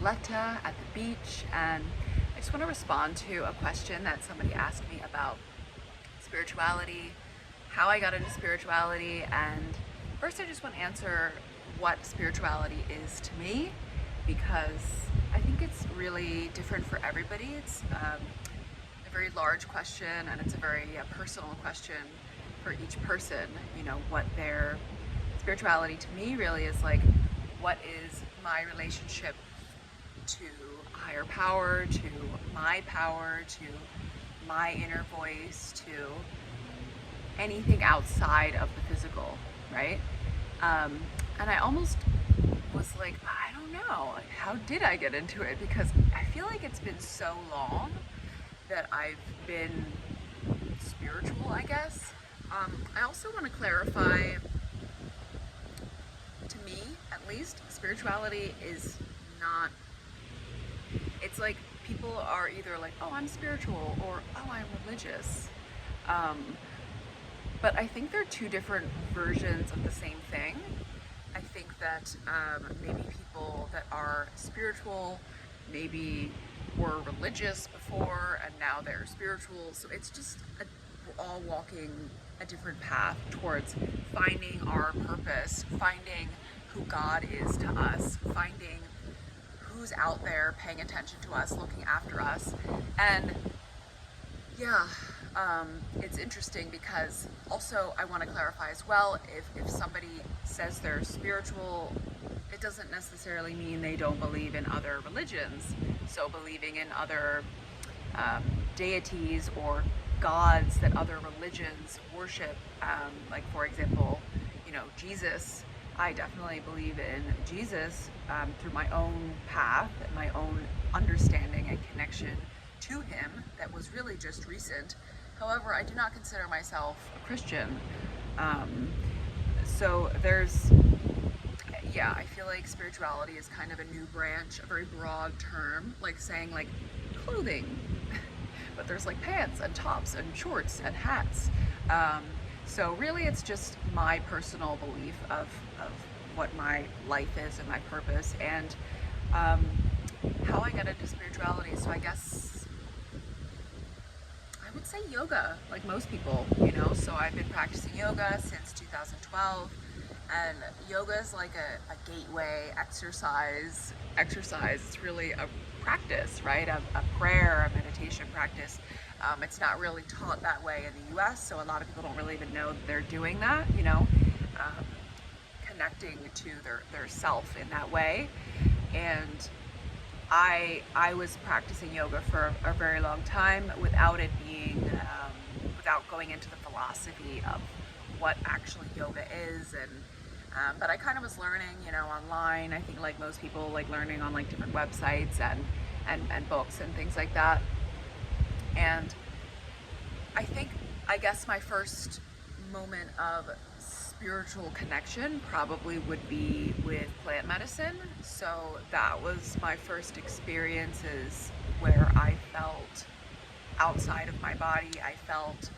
Isleta at the beach, and I just want to respond to a question that somebody asked me about spirituality, how I got into spirituality, and first I just want to answer what spirituality is to me, because I think it's really different for everybody. It's a very large question, and it's a very personal question for each person. You know, what their spirituality to me really is like, what is my relationship to higher power, to my inner voice, to anything outside of the physical, right? And I almost was like, I don't know, like, how did I get into it? Because I feel like it's been so long that I've been spiritual, I guess. I also want to clarify, to me at least, spirituality is not, it's like people are either like, oh, I'm spiritual, or oh, I'm religious. But I think they're two different versions of the same thing. I think that maybe people that are spiritual maybe were religious before and now they're spiritual. So it's just we're all walking a different path towards finding our purpose, finding who God is to us, finding who's out there paying attention to us, looking after us. And yeah, it's interesting because also I want to clarify as well, if somebody says they're spiritual, it doesn't necessarily mean they don't believe in other religions. So believing in other deities or gods that other religions worship, like for example, you know, Jesus. I definitely believe in Jesus through my own path and my own understanding and connection to him that was really just recent. However, I do not consider myself a Christian. So there's, yeah, I feel like spirituality is kind of a new branch, a very broad term, like saying like clothing, but there's like pants and tops and shorts and hats. So really it's just my personal belief of what my life is and my purpose, and how I got into spirituality. So I guess I would say yoga, like most people, you know. So I've been practicing yoga since 2012, and yoga is like a gateway exercise. It's really a practice, right? A prayer, a meditation practice. It's not really taught that way in the US, so a lot of people don't really even know that they're doing that, you know, connecting to their self in that way. And I was practicing yoga for a very long time without it being, without going into the philosophy of what actually yoga is. And but I kind of was learning, you know, online. I think like most people, like learning on like different websites and books and things like that. And I guess my first moment of spiritual connection probably would be with plant medicine. So that was my first experiences where I felt outside of my body. I felt,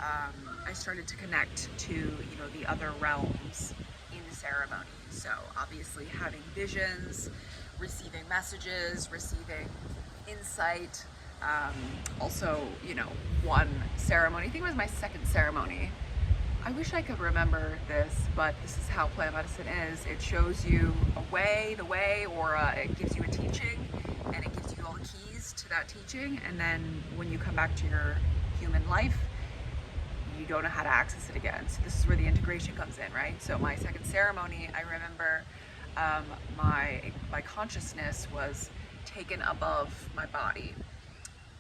I started to connect to, you know, the other realms in ceremony. So obviously having visions, receiving messages, receiving insight. Also, you know, one ceremony, I think it was my second ceremony. I wish I could remember this, but this is how plant medicine is. It shows you the way, or it gives you a teaching, and it gives you all the keys to that teaching. And then when you come back to your human life, you don't know how to access it again. So this is where the integration comes in, right? So my second ceremony, I remember my consciousness was taken above my body.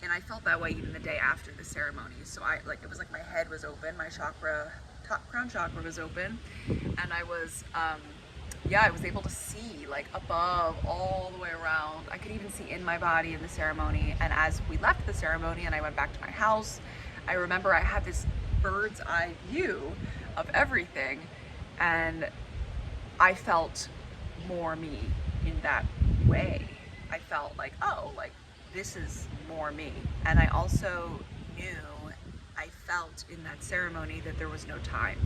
And I felt that way even the day after the ceremony. So it was like my head was open, my chakra, top crown chakra was open, and I was, I was able to see like above, all the way around. I could even see in my body in the ceremony. And as we left the ceremony and I went back to my house, I remember I had this bird's eye view of everything, and I felt more me in that way. I felt like, oh, like this is more me. And I also I felt in that ceremony that there was no time.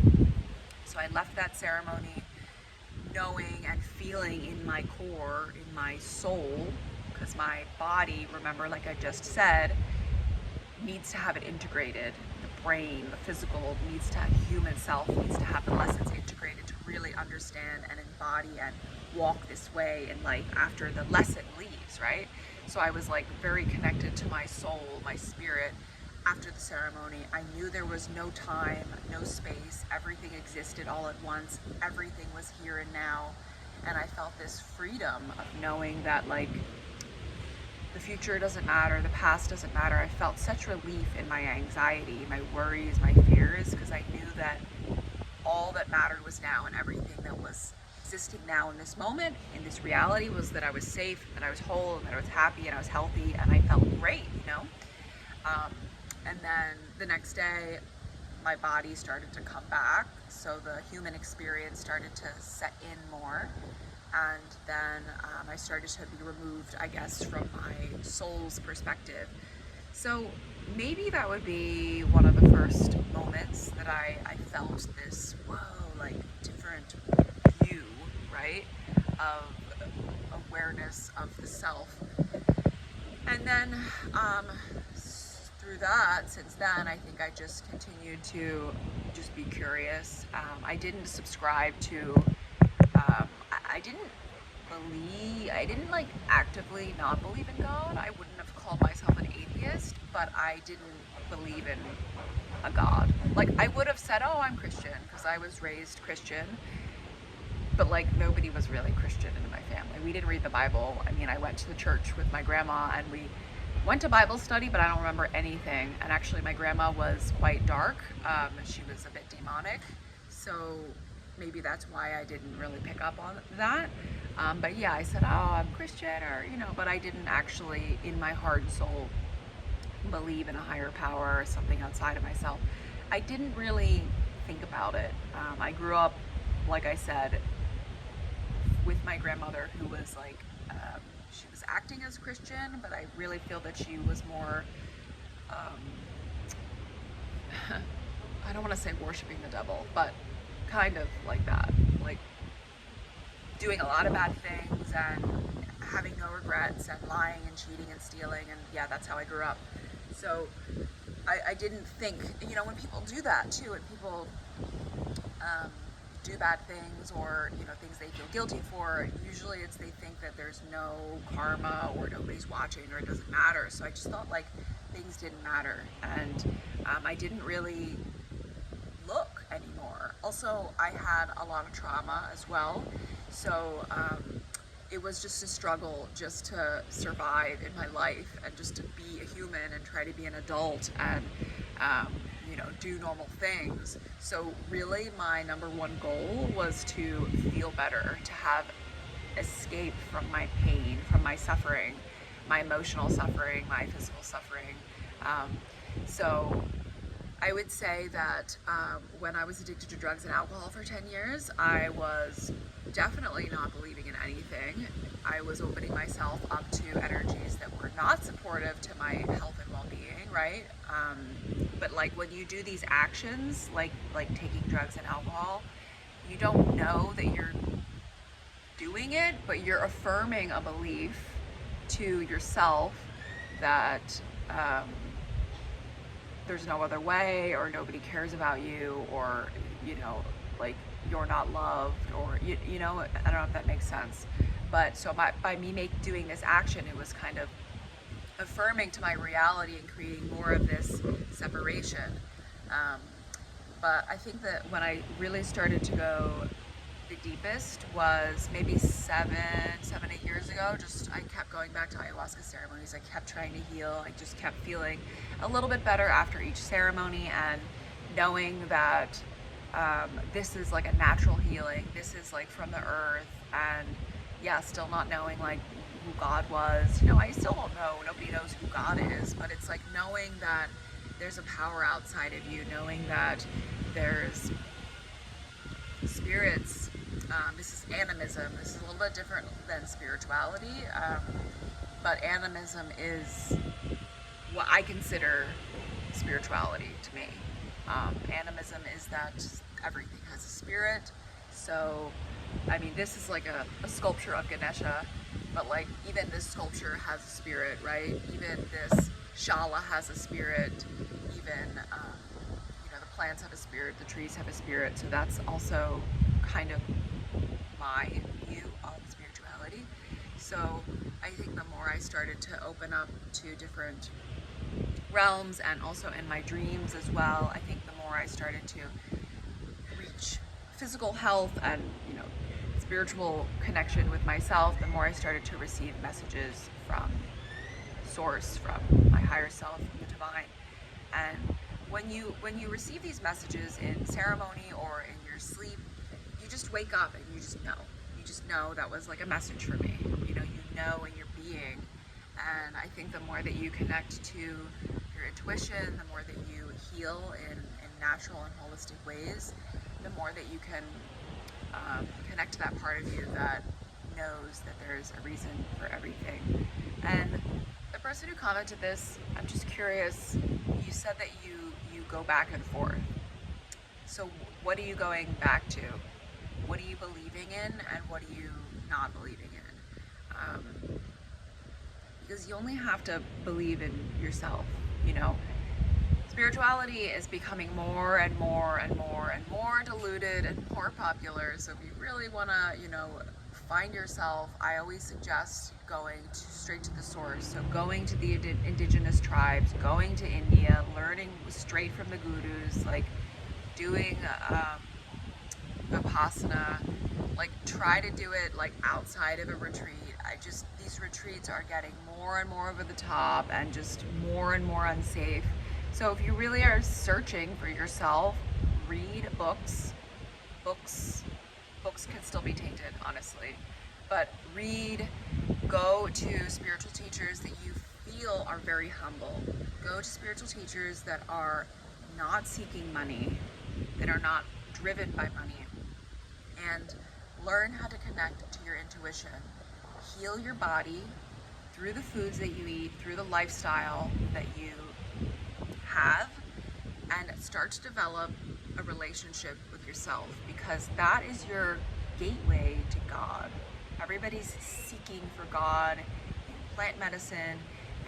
So I left that ceremony knowing and feeling in my core, in my soul, because my body, remember, like I just said, needs to have it integrated. The brain, the physical, needs to have human self, needs to have the lessons integrated to really understand and embody and walk this way in life after the lesson leaves, right? So I was like very connected to my soul, my spirit after the ceremony. I knew there was no time, no space, everything existed all at once, everything was here and now. And I felt this freedom of knowing that like the future doesn't matter, the past doesn't matter. I felt such relief in my anxiety, my worries, my fears, because I knew that all that mattered was now, and everything that was existing now in this moment, in this reality, was that I was safe, that I was whole, and that I was happy, and I was healthy, and I felt great, you know? And then the next day, my body started to come back, so the human experience started to set in more. And then I started to be removed, I guess, from my soul's perspective. So maybe that would be one of the first moments that I felt this, whoa, like different view, right, of awareness of the self. And then through that, since then, I think I just continued to just be curious. I didn't subscribe to, I didn't like actively not believe in God. I wouldn't have called myself an atheist, but I didn't believe in a God. Like I would have said, oh, I'm Christian, because I was raised Christian, but like nobody was really Christian in my family. We didn't read the Bible. I mean, I went to the church with my grandma and we went to Bible study, but I don't remember anything. And actually my grandma was quite dark. She was a bit demonic. So maybe that's why I didn't really pick up on that. But yeah, I said, oh, I'm Christian, or, you know, but I didn't actually, in my heart and soul, believe in a higher power or something outside of myself. I didn't really think about it. I grew up, like I said, with my grandmother, who was like, she was acting as Christian, but I really feel that she was more, I don't want to say worshiping the devil, but kind of like that, like doing a lot of bad things and having no regrets and lying and cheating and stealing, and yeah, that's how I grew up. So I didn't think, you know, when people do that too, and people do bad things, or, you know, things they feel guilty for, usually it's they think that there's no karma or nobody's watching or it doesn't matter. So I just thought like things didn't matter, and I didn't really look anymore. Also, I had a lot of trauma as well, so it was just a struggle just to survive in my life and just to be a human and try to be an adult and you know, do normal things. So really my number one goal was to feel better, to have escape from my pain, from my suffering, my emotional suffering, my physical suffering. So I would say that when I was addicted to drugs and alcohol for 10 years, I was definitely not believing in anything. I was opening myself up to energies that were not supportive to my health and well-being, right? But like when you do these actions, like taking drugs and alcohol, you don't know that you're doing it, but you're affirming a belief to yourself that there's no other way, or nobody cares about you, or, you know, like you're not loved, or you know, I don't know if that makes sense. But so by me doing this action, it was kind of affirming to my reality and creating more of this separation. But I think that when I really started to go the deepest was maybe 8 years ago. Just I kept going back to ayahuasca ceremonies. I kept trying to heal. I just kept feeling a little bit better after each ceremony, and knowing that this is like a natural healing. This is like from the earth, and yeah, still not knowing like who God was. You know, I still don't know. Nobody knows who God is, but it's like knowing that there's a power outside of you, knowing that there's spirits. This is animism. This is a little bit different than spirituality, but animism is what I consider spirituality to me. Animism is that everything has a spirit, so I mean, this is like a sculpture of Ganesha, but like even this sculpture has a spirit, right? Even this shala has a spirit. Even the plants have a spirit, the trees have a spirit. So that's also kind of my view of spirituality. So I think the more I started to open up to different realms, and also in my dreams as well, I think the more I started to reach physical health and spiritual connection with myself, the more I started to receive messages from source, from my higher self, from the divine. And when you receive these messages in ceremony or in your sleep, you just wake up and you just know that was like a message for me. You know in your being. And I think the more that you connect to your intuition, the more that you heal in natural and holistic ways, the more that you can connect to that part of you that knows that there's a reason for everything. And the person who commented this, I'm just curious, you said that you go back and forth. So what are you going back to? What are you believing in, and what are you not believing in? Because you only have to believe in yourself. Spirituality is becoming more and more and more and more diluted and more popular. So if you really want to, find yourself, I always suggest going straight to the source. So going to the indigenous tribes, going to India, learning straight from the gurus, like doing Vipassana, like try to do it like outside of a retreat. These retreats are getting more and more over the top and just more and more unsafe. So if you really are searching for yourself, read books. Books can still be tainted, honestly. But read, go to spiritual teachers that you feel are very humble. Go to spiritual teachers that are not seeking money, that are not driven by money. And learn how to connect to your intuition. Heal your body through the foods that you eat, through the lifestyle that you have, and start to develop a relationship with yourself, because that is your gateway to God. Everybody's seeking for God in plant medicine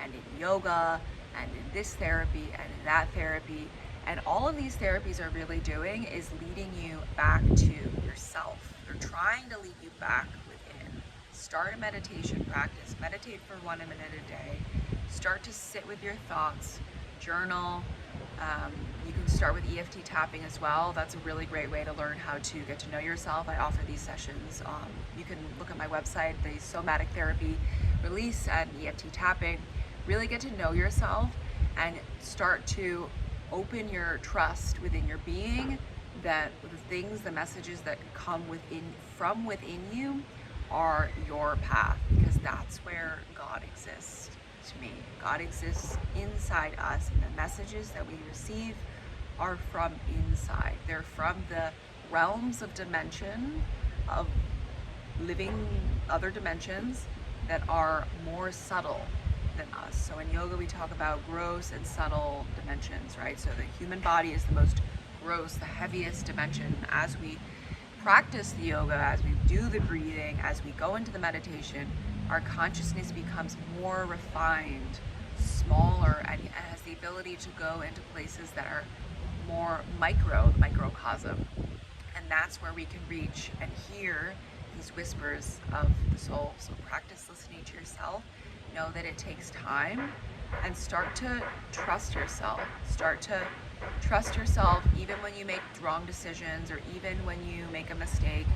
and in yoga and in this therapy and in that therapy. And all of these therapies are really doing is leading you back to yourself. They're trying to lead you back within. Start a meditation practice. Meditate for 1 minute a day. Start to sit with your thoughts. Journal. You can start with EFT tapping as well. That's a really great way to learn how to get to know yourself. I offer these sessions. You can look at my website, the somatic therapy release and EFT tapping. Really get to know yourself and start to open your trust within your being, that the things, the messages that come from within you are your path, because that's where God exists to me. God exists inside us, and the messages that we receive are from inside. They're from the realms of dimension, of living other dimensions that are more subtle than us. So in yoga we talk about gross and subtle dimensions, right? So the human body is the most gross, the heaviest dimension. As we practice the yoga, as we do the breathing, as we go into the meditation, our consciousness becomes more refined, smaller, and has the ability to go into places that are more microcosm. And that's where we can reach and hear these whispers of the soul. So practice listening to yourself. Know that it takes time, and start to trust yourself. Start to trust yourself even when you make wrong decisions, or even when you make a mistake.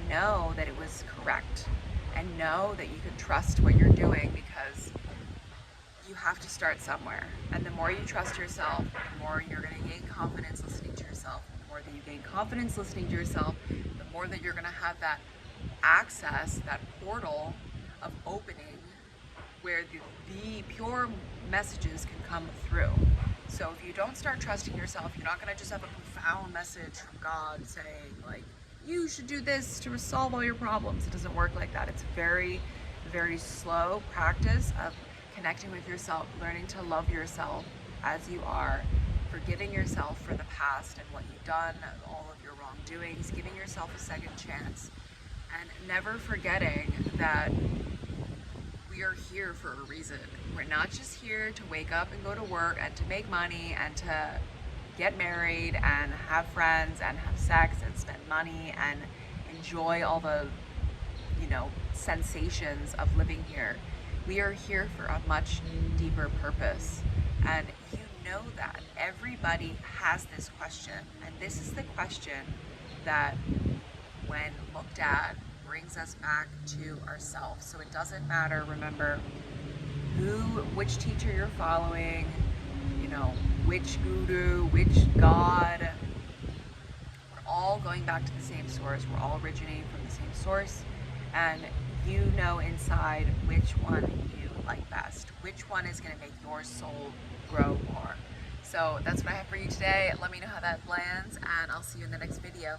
Know that it was correct, and know that you can trust what you're doing, because you have to start somewhere. And the more you trust yourself, the more you're going to gain confidence listening to yourself. The more that you gain confidence listening to yourself, the more that you're going to have that access, that portal of opening, where the pure messages can come through. So if you don't start trusting yourself, you're not going to just have a profound message from God saying, like, you should do this to solve all your problems. It doesn't work like that. It's very, very slow practice of connecting with yourself, learning to love yourself as you are, forgiving yourself for the past and what you've done, all of your wrongdoings, giving yourself a second chance. and never forgetting that we are here for a reason. We're not just here to wake up and go to work and to make money and to get married and have friends and have sex and spend money and enjoy all the, sensations of living here. We are here for a much deeper purpose. And you know that everybody has this question. And this is the question that, when looked at, brings us back to ourselves. So it doesn't matter, remember, which teacher you're following, which guru, which god. We're all going back to the same source. We're all originating from the same source. And you know inside which one you like best, which one is going to make your soul grow more. So that's what I have for you today. Let me know how that lands, and I'll see you in the next video.